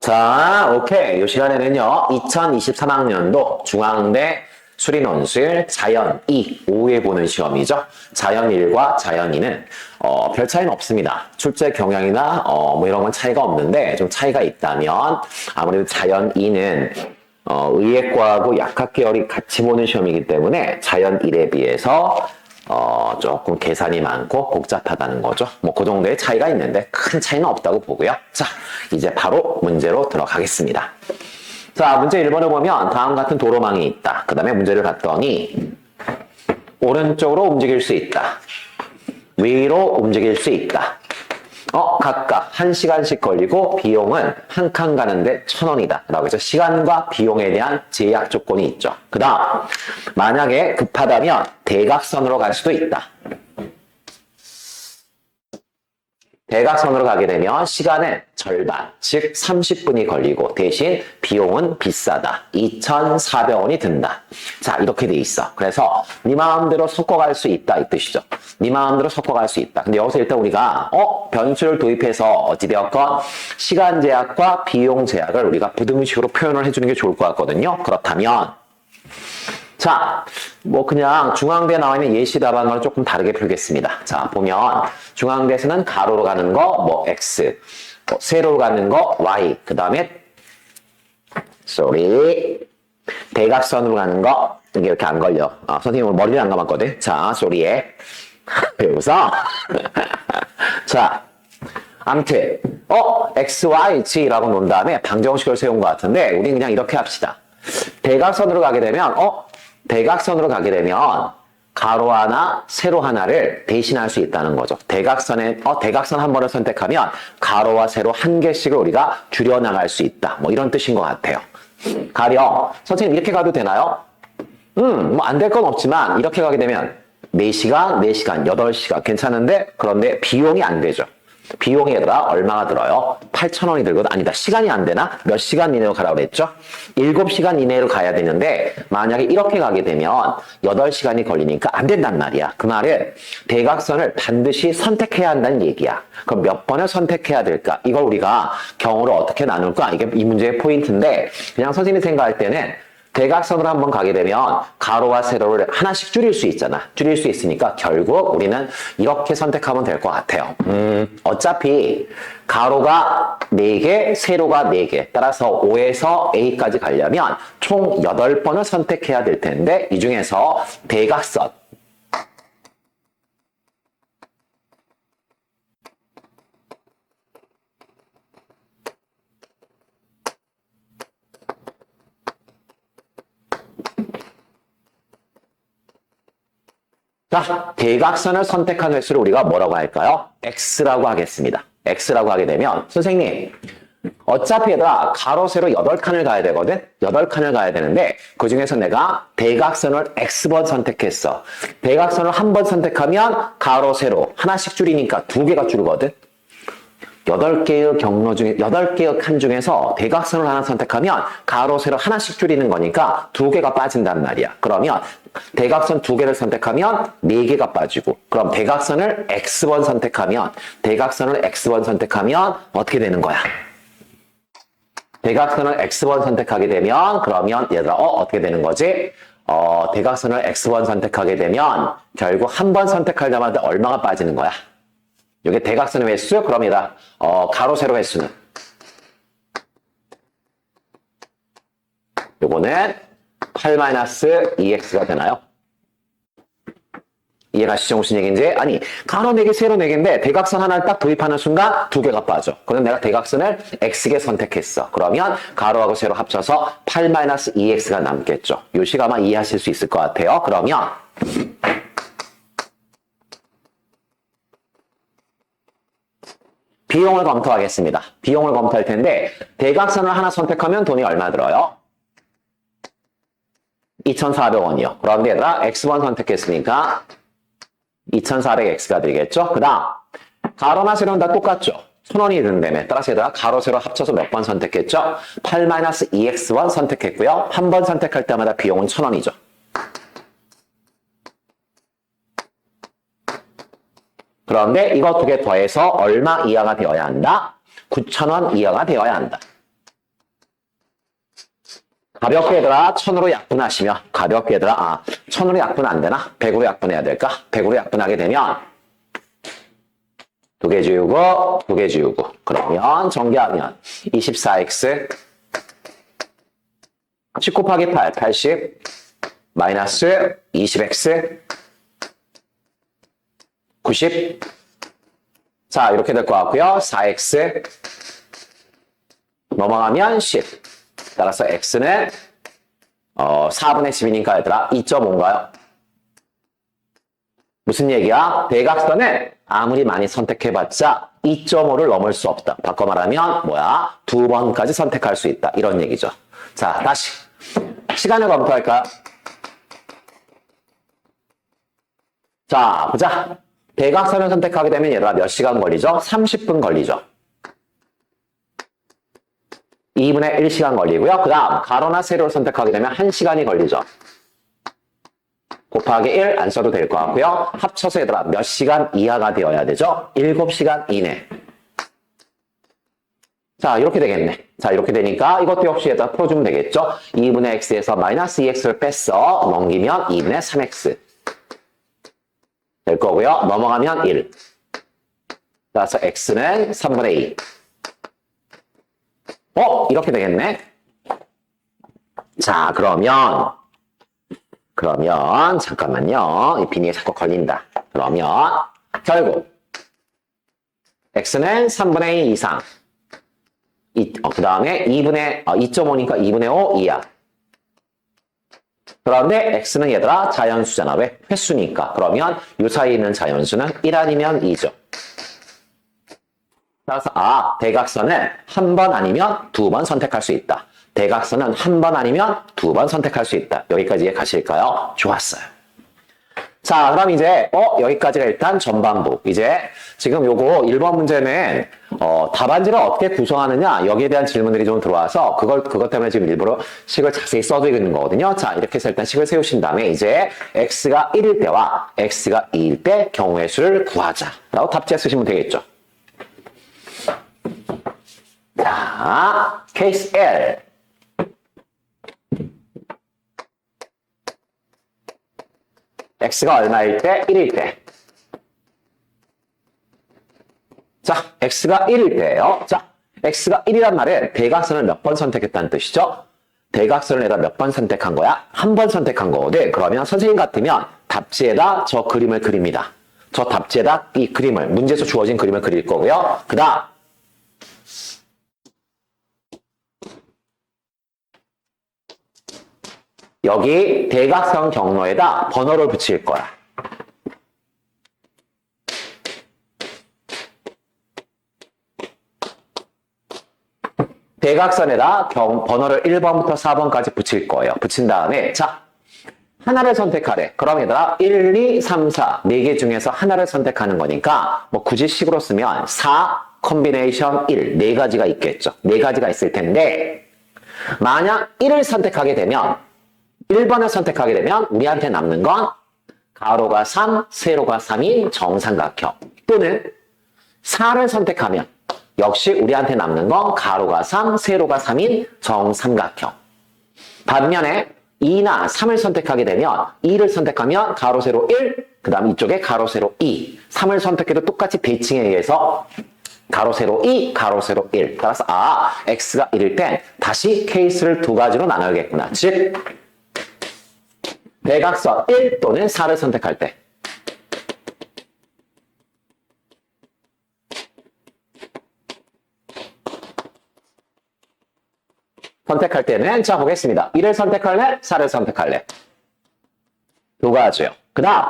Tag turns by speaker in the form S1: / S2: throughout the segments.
S1: 자, 오케이. 이 시간에는요, 2023학년도 중앙대 수리논술 자연 2, 5회 보는 시험이죠. 자연 1과 자연 2는, 별 차이는 없습니다. 출제 경향이나, 뭐 이런 건 차이가 없는데, 좀 차이가 있다면, 아무래도 자연 2는, 의예과하고 약학 계열이 같이 보는 시험이기 때문에, 자연 1에 비해서, 조금 계산이 많고 복잡하다는 거죠. 뭐 그 정도의 차이가 있는데 큰 차이는 없다고 보고요. 자, 이제 바로 문제로 들어가겠습니다. 자, 문제 1번을 보면 다음 같은 도로망이 있다. 그 다음에 문제를 봤더니 오른쪽으로 움직일 수 있다. 위로 움직일 수 있다. 각각 1시간씩 걸리고 비용은 한 칸 가는데 1,000원이다. 라고 해서 시간과 비용에 대한 제약 조건이 있죠. 그 다음, 만약에 급하다면 대각선으로 갈 수도 있다. 대각선으로 가게 되면 시간은 절반, 즉 30분이 걸리고 대신 비용은 비싸다. 2,400원이 든다. 자, 이렇게 돼 있어. 그래서 네 마음대로 섞어갈 수 있다 이 뜻이죠. 네 마음대로 섞어갈 수 있다. 근데 여기서 일단 우리가 변수를 도입해서 어찌되었건 시간 제약과 비용 제약을 우리가 부등식으로 표현을 해주는 게 좋을 것 같거든요. 그렇다면 자, 뭐 그냥 중앙대에 나와 있는 예시 답안과는 조금 다르게 풀겠습니다. 자, 보면 중앙대에서는 가로로 가는 거 뭐 x, 세로로 가는 거 y, 그 다음에 대각선으로 가는 거 이게 이렇게 안 걸려. 선생님은 머리를 안 감았거든. 자, 왜 웃어? 자, 아무튼 x, y, g라고 놓은 다음에 방정식을 세운 것 같은데 우린 그냥 이렇게 합시다. 대각선으로 가게 되면 가로 하나, 세로 하나를 대신할 수 있다는 거죠. 대각선 한 번을 선택하면 가로와 세로 한 개씩을 우리가 줄여나갈 수 있다. 뭐 이런 뜻인 것 같아요. 가령 선생님 이렇게 가도 되나요? 뭐 안 될 건 없지만 이렇게 가게 되면 4시간, 4시간, 8시간 괜찮은데 그런데 비용이 안 되죠. 비용이 얘들아 얼마가 들어요? 8,000원이 들거든. 아니다. 시간이 안 되나? 몇 시간 이내로 가라고 그랬죠? 7시간 이내로 가야 되는데 만약에 이렇게 가게 되면 8시간이 걸리니까 안 된단 말이야. 그 말은 대각선을 반드시 선택해야 한다는 얘기야. 그럼 몇 번을 선택해야 될까? 이걸 우리가 경우를 어떻게 나눌까? 이게 이 문제의 포인트인데 그냥 선생님이 생각할 때는 대각선으로 한번 가게 되면 가로와 세로를 하나씩 줄일 수 있잖아. 줄일 수 있으니까 결국 우리는 이렇게 선택하면 될 것 같아요. 어차피 가로가 4개, 세로가 4개. 따라서 5에서 A까지 가려면 총 8번을 선택해야 될 텐데 이 중에서 대각선 자, 대각선을 선택한 횟수를 우리가 뭐라고 할까요? X라고 하겠습니다. X라고 하게 되면 선생님 어차피 얘들아 가로 세로 8칸을 가야 되거든? 8칸을 가야 되는데 그 중에서 내가 대각선을 X번 선택했어. 대각선을 한 번 선택하면 가로 세로 하나씩 줄이니까 2개가 줄거든? 8개의 칸 중에서 대각선을 하나 선택하면 가로, 세로 하나씩 줄이는 거니까 2개가 빠진단 말이야. 그러면 대각선 2개를 선택하면 4개가 빠지고 그럼 대각선을 X번 선택하면 어떻게 되는 거야? 대각선을 X번 선택하게 되면 그러면 얘들아 어떻게 되는 거지? 대각선을 X번 선택하게 되면 결국 한 번 선택할 때마다 얼마가 빠지는 거야? 이게 대각선의 횟수? 그럼 얘들아 가로, 세로 횟수는 요거는 8-2x가 되나요? 이해가시죠? 무슨 얘기인지? 아니, 가로 4개, 세로 4개인데 대각선 하나를 딱 도입하는 순간 2개가 빠져. 그럼 내가 대각선을 x개 선택했어. 그러면 가로하고 세로 합쳐서 8-2x가 남겠죠. 요 식 아마 이해하실 수 있을 것 같아요. 그러면 비용을 검토하겠습니다. 비용을 검토할 텐데 대각선을 하나 선택하면 돈이 얼마 들어요? 2,400원이요. 그런데 얘들아 X번 선택했으니까 2,400X가 되겠죠? 그 다음 가로나 세로는 다 똑같죠? 1,000원이 든다며. 따라서 얘들아 가로 세로 합쳐서 몇 번 선택했죠? 8-2X번 선택했고요. 한 번 선택할 때마다 비용은 1,000원이죠. 그런데 이거 2개 더해서 얼마 이하가 되어야 한다? 9,000원 이하가 되어야 한다. 가볍게 얘들아 1000으로 약분하시면 가볍게 얘들아 1000으로 약분 안 되나? 100으로 약분해야 될까? 100으로 약분하게 되면 2개 지우고 2개 지우고 그러면 전개하면 24x 10 곱하기 8 80 마이너스 20x 90 자 이렇게 될 것 같고요. 4x 넘어가면 10 따라서 x는 4분의 10이니까 얘들아 2.5인가요? 무슨 얘기야? 대각선은 아무리 많이 선택해봤자 2.5를 넘을 수 없다. 바꿔 말하면 뭐야? 2번까지 선택할 수 있다. 이런 얘기죠. 자, 다시 시간을 검토할까? 자, 보자. 대각선을 선택하게 되면 얘들아 몇 시간 걸리죠? 30분 걸리죠. 2분의 1시간 걸리고요. 그 다음 가로나 세로를 선택하게 되면 1시간이 걸리죠. 곱하기 1 안 써도 될 것 같고요. 합쳐서 얘들아 몇 시간 이하가 되어야 되죠? 7시간 이내. 자 이렇게 되겠네. 자 이렇게 되니까 이것도 역시 얘들아 풀어주면 되겠죠? 2분의 x에서 마이너스 2x를 뺐어. 넘기면 2분의 3x 될 거고요. 넘어가면 1. 따라서 x는 3분의 2. 이렇게 되겠네. 자, 그러면 잠깐만요. 이 비니에 자꾸 걸린다. 그러면 결국 x는 3분의 2 이상. 그 다음에 2.5니까 2분의 5 이하. 그런데 x는 얘들아 자연수잖아. 왜? 횟수니까. 그러면 이 사이에 있는 자연수는 1 아니면 2죠. 따라서 대각선은 한 번 아니면 2번 선택할 수 있다. 대각선은 한 번 아니면 2번 선택할 수 있다. 여기까지 이해 가실까요? 좋았어요. 자, 그럼 이제 여기까지가 일단 전반부. 이제 지금 요거 1번 문제는 답안지를 어떻게 구성하느냐 여기에 대한 질문들이 좀 들어와서 그것 때문에 지금 일부러 식을 자세히 써두고 있는 거거든요. 자, 이렇게 해서 일단 식을 세우신 다음에 이제 x가 1일 때와 x가 2일 때 경우의 수를 구하자라고 답지에 쓰시면 되겠죠. 자, 케이스 L. x가 얼마일 때? 1일 때. 자, x가 1일 때예요. 자, x가 1이란 말은 대각선을 몇 번 선택했다는 뜻이죠? 대각선을 내가 몇 번 선택한 거야? 한 번 선택한 거거든. 그러면 선생님 같으면 답지에다 저 그림을 그립니다. 저 답지에다 이 그림을, 문제에서 주어진 그림을 그릴 거고요. 그 다음 여기 대각선 경로에다 번호를 붙일 거야. 대각선에다 번호를 1번부터 4번까지 붙일 거예요. 붙인 다음에 자 하나를 선택하래. 그럼 얘들아 1, 2, 3, 4 4개 중에서 하나를 선택하는 거니까 뭐 굳이 식으로 쓰면 4 콤비네이션 1 4가지가 있겠죠. 4가지가 있을 텐데 만약 1을 선택하게 되면 1번을 선택하게 되면 우리한테 남는 건 가로가 3, 세로가 3인 정삼각형 또는 4를 선택하면 역시 우리한테 남는 건 가로가 3, 세로가 3인 정삼각형. 반면에 2나 3을 선택하게 되면 2를 선택하면 가로, 세로 1, 그 다음 이쪽에 가로, 세로 2. 3을 선택해도 똑같이 대칭에 의해서 가로, 세로 2, 가로, 세로 1. 따라서 x가 1일 땐 다시 케이스를 두 가지로 나눠야겠구나. 즉 대각선 1 또는 4를 선택할 때 선택할 때는 자 보겠습니다. 1을 선택할래? 4를 선택할래? 두 가지요. 그 다음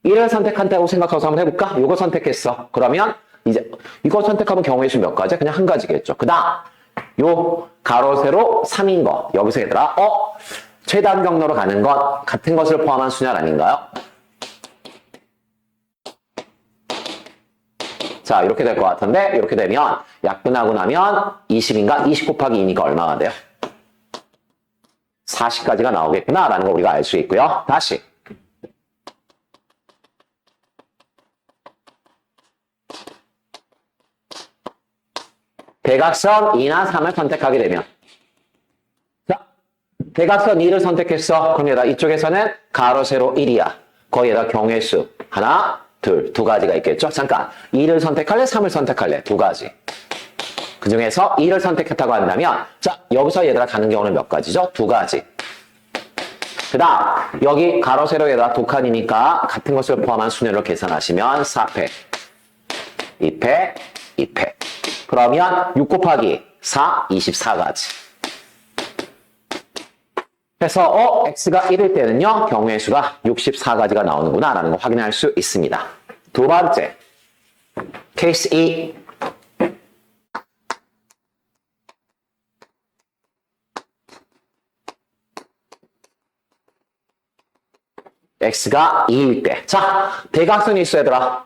S1: 1을 선택한다고 생각하고 한번 해볼까? 이거 선택했어. 그러면 이제 이거 선택하면 경우의 수 몇 가지? 그냥 한 가지겠죠. 그 다음 요 가로 세로 3인 거 여기서 얘들아 최단 경로로 가는 것 같은 것을 포함한 수냐 아닌가요? 자 이렇게 될 것 같은데 이렇게 되면 약분하고 나면 20인가? 20 곱하기 2니까 얼마가 돼요? 40까지가 나오겠구나 라는 거 우리가 알 수 있고요. 다시 대각선 2나 3을 선택하게 되면 자 대각선 2를 선택했어. 그럼 얘들아 이쪽에서는 가로 세로 1이야. 거기에다 경우의 수 하나, 둘, 두 가지가 있겠죠. 잠깐 2를 선택할래? 3을 선택할래? 두 가지. 그 중에서 2를 선택했다고 한다면 자 여기서 얘들아 가는 경우는 몇 가지죠? 두 가지. 그 다음 여기 가로 세로 얘들아 두 칸이니까 같은 것을 포함한 순열로 계산하시면 4패 2패 2패 그러면 6 곱하기 4 24가지. 그래서 x가 1일 때는요 경우의 수가 64가지가 나오는구나 라는 거 확인할 수 있습니다. 두 번째 케이스 2 x가 2일 때. 자, 대각선이 있어 얘들아.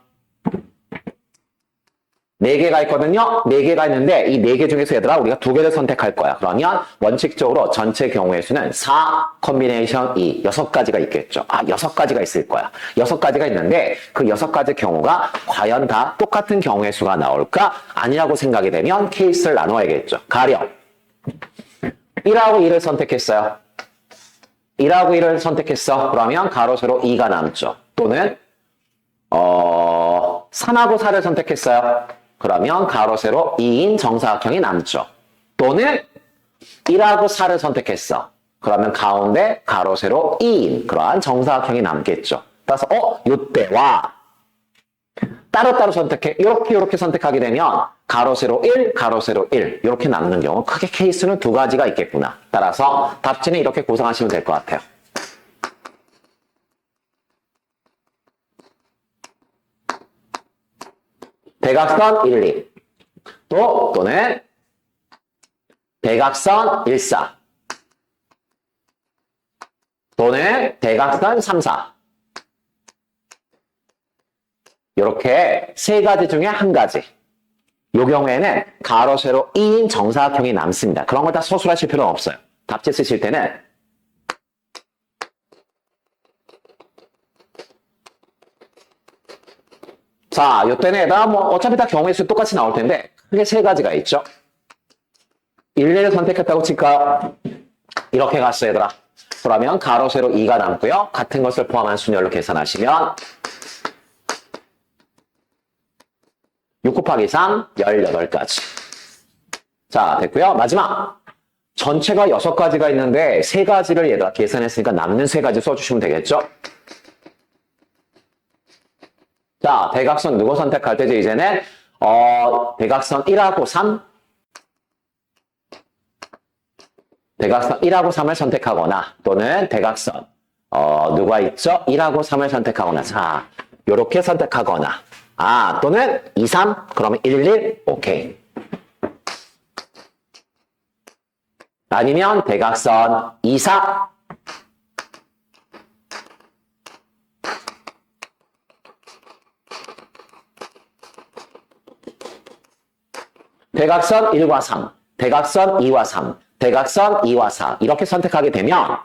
S1: 4개가 있거든요. 4개가 있는데 이 4개 중에서 얘들아 우리가 2개를 선택할 거야. 그러면 원칙적으로 전체 경우의 수는 4 컨비네이션 2 6가지가 있겠죠. 6가지가 있을 거야. 6가지가 있는데 그 6가지 경우가 과연 다 똑같은 경우의 수가 나올까? 아니라고 생각이 되면 케이스를 나눠야겠죠. 가령 1하고 2를 선택했어요. 1하고 1을 선택했어. 그러면 가로 세로 2가 남죠. 또는 3하고 4를 선택했어요. 그러면 가로 세로 2인 정사각형이 남죠. 또는 1하고 4를 선택했어. 그러면 가운데 가로 세로 2인 그러한 정사각형이 남겠죠. 따라서 이때와 따로따로 선택해. 이렇게 선택하게 되면 가로 세로 1, 가로 세로 1 이렇게 남는 경우 크게 케이스는 두 가지가 있겠구나. 따라서 답지는 이렇게 구성하시면 될 것 같아요. 대각선 1, 2 또는 대각선 1, 4 또는 대각선 3, 4 이렇게 세 가지 중에 한 가지. 이 경우에는 가로 세로 2인 정사각형이 남습니다. 그런 걸 다 서술하실 필요는 없어요. 답지 쓰실 때는 자, 이때는 어차피 다 경우의 수 똑같이 나올 텐데 크게 세 가지가 있죠. 1, 2를 선택했다고 칠까? 이렇게 갔어 얘들아. 그러면 가로 세로 2가 남고요. 같은 것을 포함한 순열로 계산하시면 6 곱하기 3, 18가지. 자, 됐고요. 마지막. 전체가 6가지가 있는데 3가지를 얘들아 계산했으니까 남는 3가지 써주시면 되겠죠? 자, 대각선 누구 선택할 때죠? 이제는 대각선 1하고 3 대각선 1하고 3을 선택하거나 또는 대각선 누가 있죠? 1하고 3을 선택하거나 자, 요렇게 선택하거나 또는 2, 3 그러면 1, 1 오케이. 아니면 대각선 2, 4 대각선 1과 3 대각선 2와 3 대각선 2와 4 이렇게 선택하게 되면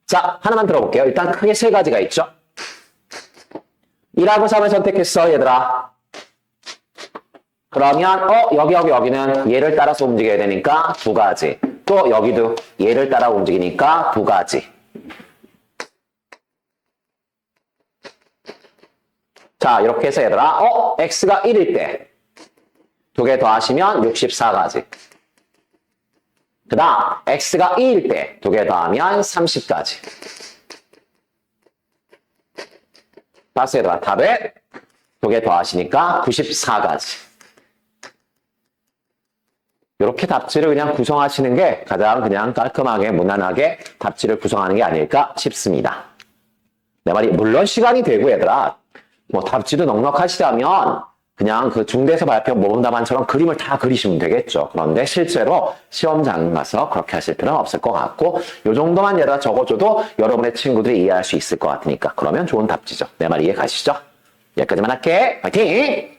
S1: 자 하나만 들어볼게요. 일단 크게 세 가지가 있죠. 1하고 3을 선택했어 얘들아. 그러면 여기는 얘를 따라서 움직여야 되니까 두 가지. 또 여기도 얘를 따라 움직이니까 두 가지. 자 이렇게 해서 얘들아 x가 1일 때 두 개 더하시면 64가지. 그 다음 x가 2일 때 두 개 더하면 30가지. 따라서 얘들아 답을 두 개 더하시니까 94가지. 이렇게 답지를 그냥 구성하시는 게 가장 그냥 깔끔하게 무난하게 답지를 구성하는 게 아닐까 싶습니다. 내 말이 물론 시간이 되고 얘들아 답지도 넉넉하시다면 그냥 그 중대에서 발표 모범답안처럼 그림을 다 그리시면 되겠죠. 그런데 실제로 시험장 가서 그렇게 하실 필요는 없을 것 같고 요 정도만 얘들아 적어줘도 여러분의 친구들이 이해할 수 있을 것 같으니까 그러면 좋은 답지죠. 내 말 이해 가시죠? 여기까지만 할게. 화이팅!